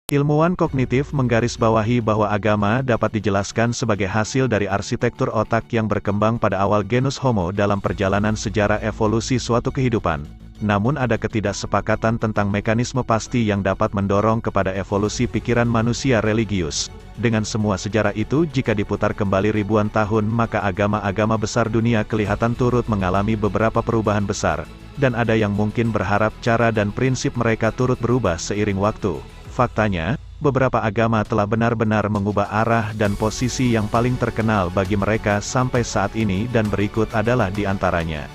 Ilmuwan kognitif menggarisbawahi bahwa agama dapat dijelaskan sebagai hasil dari arsitektur otak yang berkembang pada awal genus Homo dalam perjalanan sejarah evolusi suatu kehidupan. Namun ada ketidaksepakatan tentang mekanisme pasti yang dapat mendorong kepada evolusi pikiran manusia religius. Dengan semua sejarah itu jika diputar kembali ribuan tahun maka agama-agama besar dunia kelihatan turut mengalami beberapa perubahan besar. Dan ada yang mungkin berharap cara dan prinsip mereka turut berubah seiring waktu. Faktanya, beberapa agama telah benar-benar mengubah arah dan posisi yang paling terkenal bagi mereka sampai saat ini dan berikut adalah di antaranya.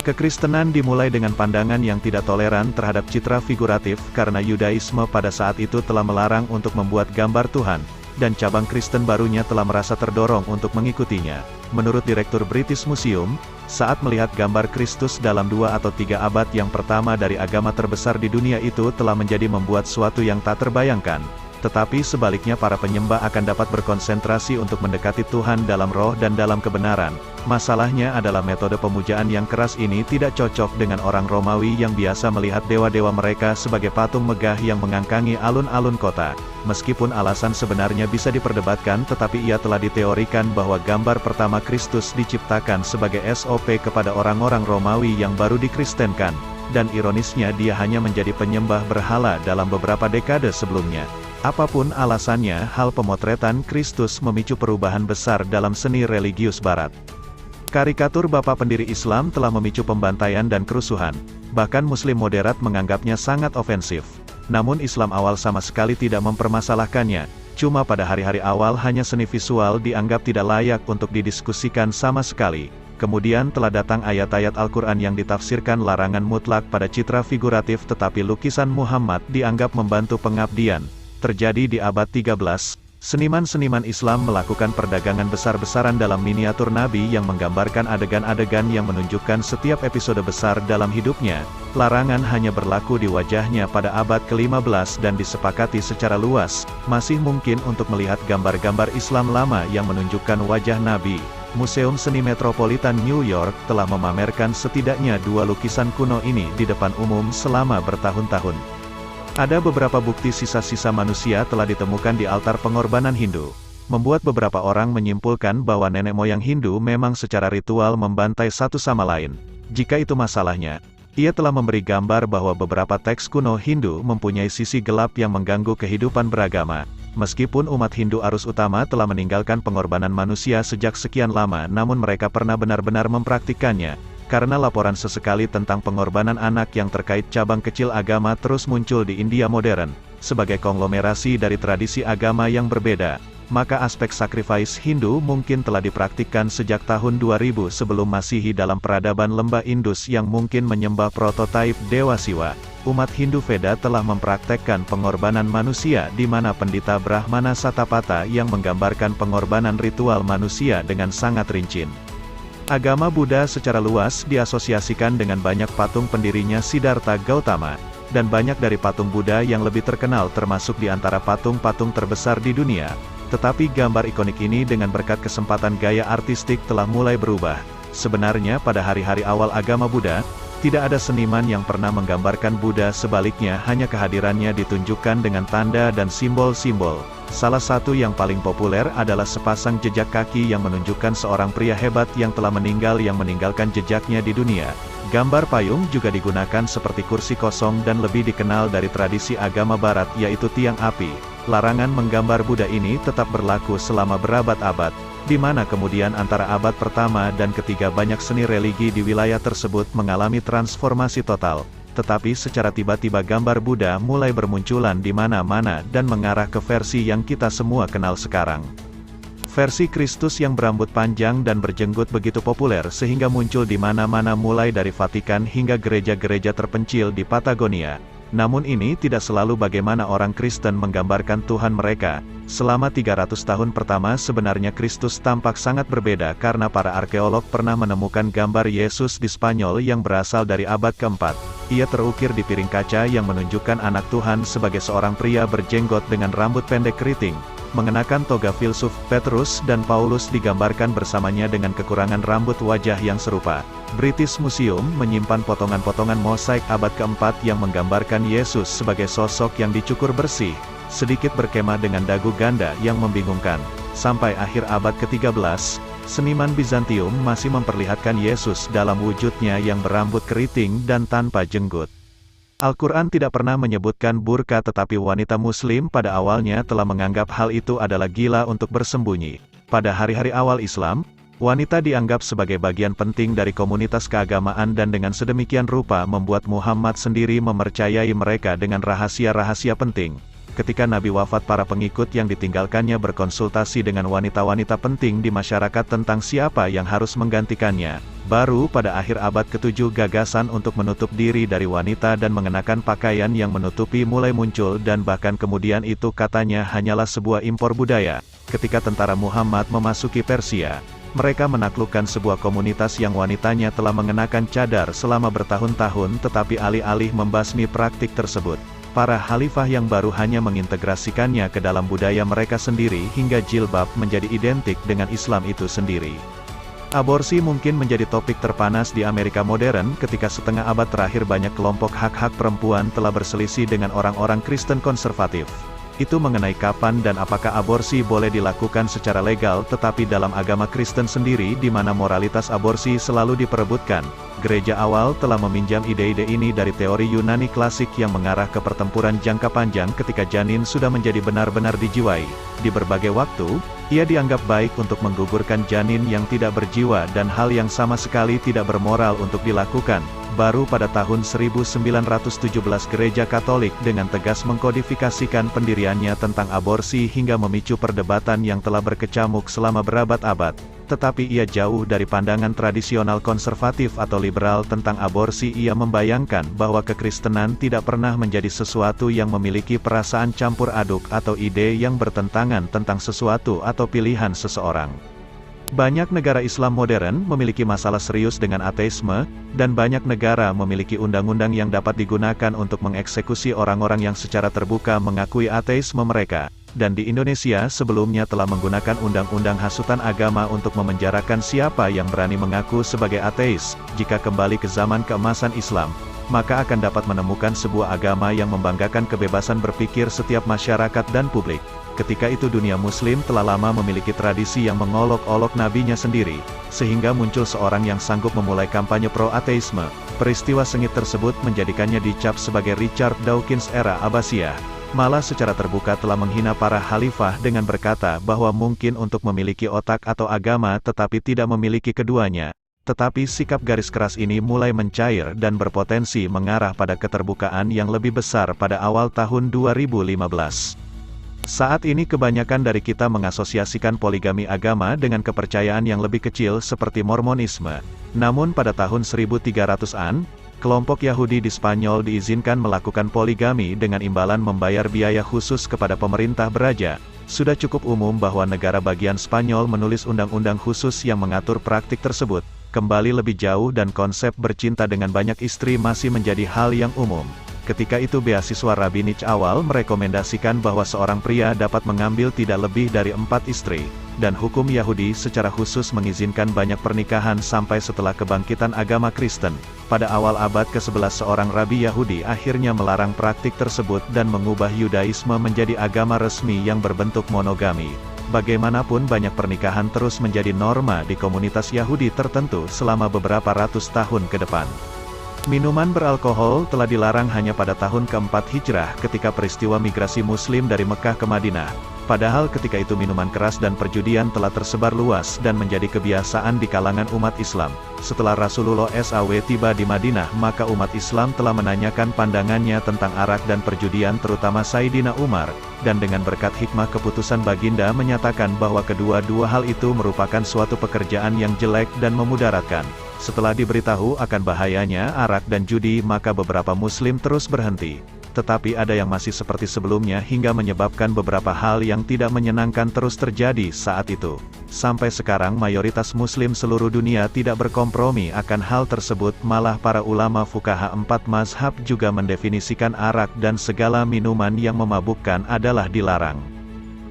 Kekristenan dimulai dengan pandangan yang tidak toleran terhadap citra figuratif karena Yudaisme pada saat itu telah melarang untuk membuat gambar Tuhan, dan cabang Kristen barunya telah merasa terdorong untuk mengikutinya. Menurut Direktur British Museum, saat melihat gambar Kristus dalam 2 atau 3 abad yang pertama dari agama terbesar di dunia itu telah menjadi membuat suatu yang tak terbayangkan. Tetapi sebaliknya para penyembah akan dapat berkonsentrasi untuk mendekati Tuhan dalam roh dan dalam kebenaran. Masalahnya adalah metode pemujaan yang keras ini tidak cocok dengan orang Romawi yang biasa melihat dewa-dewa mereka sebagai patung megah yang mengangkangi alun-alun kota. Meskipun alasan sebenarnya bisa diperdebatkan tetapi ia telah diteorikan bahwa gambar pertama Kristus diciptakan sebagai SOP kepada orang-orang Romawi yang baru dikristenkan. Dan ironisnya dia hanya menjadi penyembah berhala dalam beberapa dekade sebelumnya. Apapun alasannya, hal pemotretan Kristus memicu perubahan besar dalam seni religius Barat. Karikatur Bapak pendiri Islam telah memicu pembantaian dan kerusuhan. Bahkan Muslim moderat menganggapnya sangat ofensif. Namun Islam awal sama sekali tidak mempermasalahkannya. Cuma pada hari-hari awal hanya seni visual dianggap tidak layak untuk didiskusikan sama sekali. Kemudian telah datang ayat-ayat Al-Quran yang ditafsirkan larangan mutlak pada citra figuratif tetapi lukisan Muhammad dianggap membantu pengabdian. Terjadi di abad 13, seniman-seniman Islam melakukan perdagangan besar-besaran dalam miniatur Nabi yang menggambarkan adegan-adegan yang menunjukkan setiap episode besar dalam hidupnya. Larangan hanya berlaku di wajahnya pada abad ke-15 dan disepakati secara luas, masih mungkin untuk melihat gambar-gambar Islam lama yang menunjukkan wajah Nabi. Museum Seni Metropolitan New York telah memamerkan setidaknya 2 lukisan kuno ini di depan umum selama bertahun-tahun. Ada beberapa bukti sisa-sisa manusia telah ditemukan di altar pengorbanan Hindu. Membuat beberapa orang menyimpulkan bahwa nenek moyang Hindu memang secara ritual membantai satu sama lain. Jika itu masalahnya, ia telah memberi gambar bahwa beberapa teks kuno Hindu mempunyai sisi gelap yang mengganggu kehidupan beragama. Meskipun umat Hindu arus utama telah meninggalkan pengorbanan manusia sejak sekian lama namun mereka pernah benar-benar mempraktikkannya. Karena laporan sesekali tentang pengorbanan anak yang terkait cabang kecil agama terus muncul di India modern, sebagai konglomerasi dari tradisi agama yang berbeda, maka aspek sacrifice Hindu mungkin telah dipraktikkan sejak tahun 2000 sebelum Masehi dalam peradaban lembah Indus yang mungkin menyembah prototipe Dewa Siwa. Umat Hindu Veda telah mempraktekkan pengorbanan manusia di mana pendeta Brahmana Satapatha yang menggambarkan pengorbanan ritual manusia dengan sangat rinci. Agama Buddha secara luas diasosiasikan dengan banyak patung pendirinya Siddhartha Gautama, dan banyak dari patung Buddha yang lebih terkenal termasuk di antara patung-patung terbesar di dunia. Tetapi gambar ikonik ini dengan berkat kesempatan gaya artistik telah mulai berubah. Sebenarnya pada hari-hari awal agama Buddha, tidak ada seniman yang pernah menggambarkan Buddha, sebaliknya hanya kehadirannya ditunjukkan dengan tanda dan simbol-simbol. Salah satu yang paling populer adalah sepasang jejak kaki yang menunjukkan seorang pria hebat yang telah meninggal yang meninggalkan jejaknya di dunia. Gambar payung juga digunakan seperti kursi kosong dan lebih dikenal dari tradisi agama Barat yaitu tiang api. Larangan menggambar Buddha ini tetap berlaku selama berabad-abad, di mana kemudian antara abad pertama dan ketiga banyak seni religi di wilayah tersebut mengalami transformasi total. Tetapi secara tiba-tiba gambar Buddha mulai bermunculan di mana-mana dan mengarah ke versi yang kita semua kenal sekarang. Versi Kristus yang berambut panjang dan berjenggot begitu populer sehingga muncul di mana-mana mulai dari Vatikan hingga gereja-gereja terpencil di Patagonia. Namun ini tidak selalu bagaimana orang Kristen menggambarkan Tuhan mereka. Selama 300 tahun pertama sebenarnya Kristus tampak sangat berbeda karena para arkeolog pernah menemukan gambar Yesus di Spanyol yang berasal dari abad keempat. Ia terukir di piring kaca yang menunjukkan anak Tuhan sebagai seorang pria berjenggot dengan rambut pendek keriting. Mengenakan toga filsuf, Petrus dan Paulus digambarkan bersamanya dengan kekurangan rambut wajah yang serupa. British Museum menyimpan potongan-potongan mosaik abad keempat yang menggambarkan Yesus sebagai sosok yang dicukur bersih. sedikit berkemah dengan dagu ganda yang membingungkan. Sampai akhir abad ke-13, seniman Bizantium masih memperlihatkan Yesus dalam wujudnya yang berambut keriting dan tanpa jenggot. Al-Quran tidak pernah menyebutkan burka, tetapi wanita Muslim pada awalnya telah menganggap hal itu adalah gila untuk bersembunyi. Pada hari-hari awal Islam, wanita dianggap sebagai bagian penting dari komunitas keagamaan dan dengan sedemikian rupa membuat Muhammad sendiri mempercayai mereka dengan rahasia-rahasia penting. Ketika Nabi wafat, para pengikut yang ditinggalkannya berkonsultasi dengan wanita-wanita penting di masyarakat tentang siapa yang harus menggantikannya. Baru pada akhir abad ke-7 gagasan untuk menutup diri dari wanita dan mengenakan pakaian yang menutupi mulai muncul, dan bahkan kemudian itu katanya hanyalah sebuah impor budaya. Ketika tentara Muhammad memasuki Persia, mereka menaklukkan sebuah komunitas yang wanitanya telah mengenakan cadar selama bertahun-tahun, tetapi alih-alih membasmi praktik tersebut, para khalifah yang baru hanya mengintegrasikannya ke dalam budaya mereka sendiri hingga jilbab menjadi identik dengan Islam itu sendiri. Aborsi mungkin menjadi topik terpanas di Amerika modern ketika setengah abad terakhir banyak kelompok hak-hak perempuan telah berselisih dengan orang-orang Kristen konservatif. Itu mengenai kapan dan apakah aborsi boleh dilakukan secara legal, tetapi dalam agama Kristen sendiri di mana moralitas aborsi selalu diperebutkan. Gereja awal telah meminjam ide-ide ini dari teori Yunani klasik yang mengarah ke pertempuran jangka panjang ketika janin sudah menjadi benar-benar dijiwai. Di berbagai waktu, ia dianggap baik untuk menggugurkan janin yang tidak berjiwa dan hal yang sama sekali tidak bermoral untuk dilakukan. Baru pada tahun 1917 Gereja Katolik dengan tegas mengkodifikasikan pendiriannya tentang aborsi hingga memicu perdebatan yang telah berkecamuk selama berabad-abad. Tetapi ia jauh dari pandangan tradisional konservatif atau liberal tentang aborsi. Ia membayangkan bahwa kekristenan tidak pernah menjadi sesuatu yang memiliki perasaan campur aduk atau ide yang bertentangan tentang sesuatu atau pilihan seseorang. Banyak negara Islam modern memiliki masalah serius dengan ateisme, dan banyak negara memiliki undang-undang yang dapat digunakan untuk mengeksekusi orang-orang yang secara terbuka mengakui ateisme mereka. Dan di Indonesia sebelumnya telah menggunakan undang-undang hasutan agama untuk memenjarakan siapa yang berani mengaku sebagai ateis. Jika kembali ke zaman keemasan Islam, maka akan dapat menemukan sebuah agama yang membanggakan kebebasan berpikir setiap masyarakat dan publik. Ketika itu dunia Muslim telah lama memiliki tradisi yang mengolok-olok nabinya sendiri, sehingga muncul seorang yang sanggup memulai kampanye pro-ateisme. Peristiwa sengit tersebut menjadikannya dicap sebagai Richard Dawkins era Abbasiyah. Malah secara terbuka telah menghina para khalifah dengan berkata bahwa mungkin untuk memiliki otak atau agama tetapi tidak memiliki keduanya. Tetapi sikap garis keras ini mulai mencair dan berpotensi mengarah pada keterbukaan yang lebih besar pada awal tahun 2015. Saat ini kebanyakan dari kita mengasosiasikan poligami agama dengan kepercayaan yang lebih kecil seperti Mormonisme. Namun pada tahun 1300-an, kelompok Yahudi di Spanyol diizinkan melakukan poligami dengan imbalan membayar biaya khusus kepada pemerintah beraja. Sudah cukup umum bahwa negara bagian Spanyol menulis undang-undang khusus yang mengatur praktik tersebut. Kembali lebih jauh dan konsep bercinta dengan banyak istri masih menjadi hal yang umum. Ketika itu beasiswa Rabinich awal merekomendasikan bahwa seorang pria dapat mengambil tidak lebih dari 4 istri, dan hukum Yahudi secara khusus mengizinkan banyak pernikahan sampai setelah kebangkitan agama Kristen. Pada awal abad ke-11 seorang rabi Yahudi akhirnya melarang praktik tersebut dan mengubah Yudaisme menjadi agama resmi yang berbentuk monogami. Bagaimanapun banyak pernikahan terus menjadi norma di komunitas Yahudi tertentu selama beberapa ratus tahun ke depan. Minuman beralkohol telah dilarang hanya pada tahun keempat Hijrah ketika peristiwa migrasi Muslim dari Mekah ke Madinah. Padahal ketika itu minuman keras dan perjudian telah tersebar luas dan menjadi kebiasaan di kalangan umat Islam. Setelah Rasulullah SAW tiba di Madinah, maka umat Islam telah menanyakan pandangannya tentang arak dan perjudian, terutama Sayyidina Umar, dan dengan berkat hikmah keputusan Baginda menyatakan bahwa kedua-dua hal itu merupakan suatu pekerjaan yang jelek dan memudaratkan. Setelah diberitahu akan bahayanya arak dan judi, maka beberapa Muslim terus berhenti. Tetapi ada yang masih seperti sebelumnya hingga menyebabkan beberapa hal yang tidak menyenangkan terus terjadi saat itu. Sampai sekarang mayoritas Muslim seluruh dunia tidak berkompromi akan hal tersebut, malah para ulama fuqaha 4 mazhab juga mendefinisikan arak dan segala minuman yang memabukkan adalah dilarang.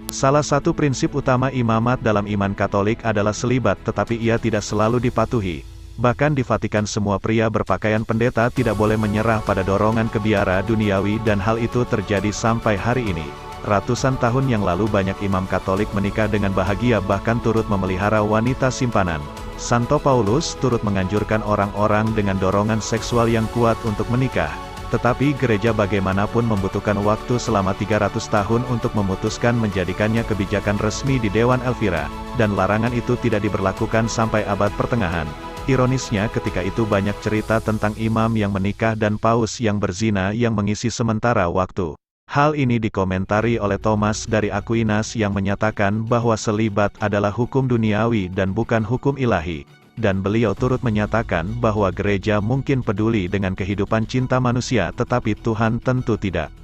Salah satu prinsip utama imamat dalam iman Katolik adalah selibat, tetapi ia tidak selalu dipatuhi. Bahkan di Vatikan semua pria berpakaian pendeta tidak boleh menyerah pada dorongan kebiara duniawi, dan hal itu terjadi sampai hari ini. Ratusan tahun yang lalu banyak imam Katolik menikah dengan bahagia bahkan turut memelihara wanita simpanan. Santo Paulus turut menganjurkan orang-orang dengan dorongan seksual yang kuat untuk menikah. Tetapi gereja bagaimanapun membutuhkan waktu selama 300 tahun untuk memutuskan menjadikannya kebijakan resmi di Dewan Elvira, dan larangan itu tidak diberlakukan sampai abad pertengahan. Ironisnya ketika itu banyak cerita tentang imam yang menikah dan paus yang berzina yang mengisi sementara waktu. Hal ini dikomentari oleh Thomas dari Aquinas yang menyatakan bahwa selibat adalah hukum duniawi dan bukan hukum ilahi. Dan beliau turut menyatakan bahwa gereja mungkin peduli dengan kehidupan cinta manusia tetapi Tuhan tentu tidak.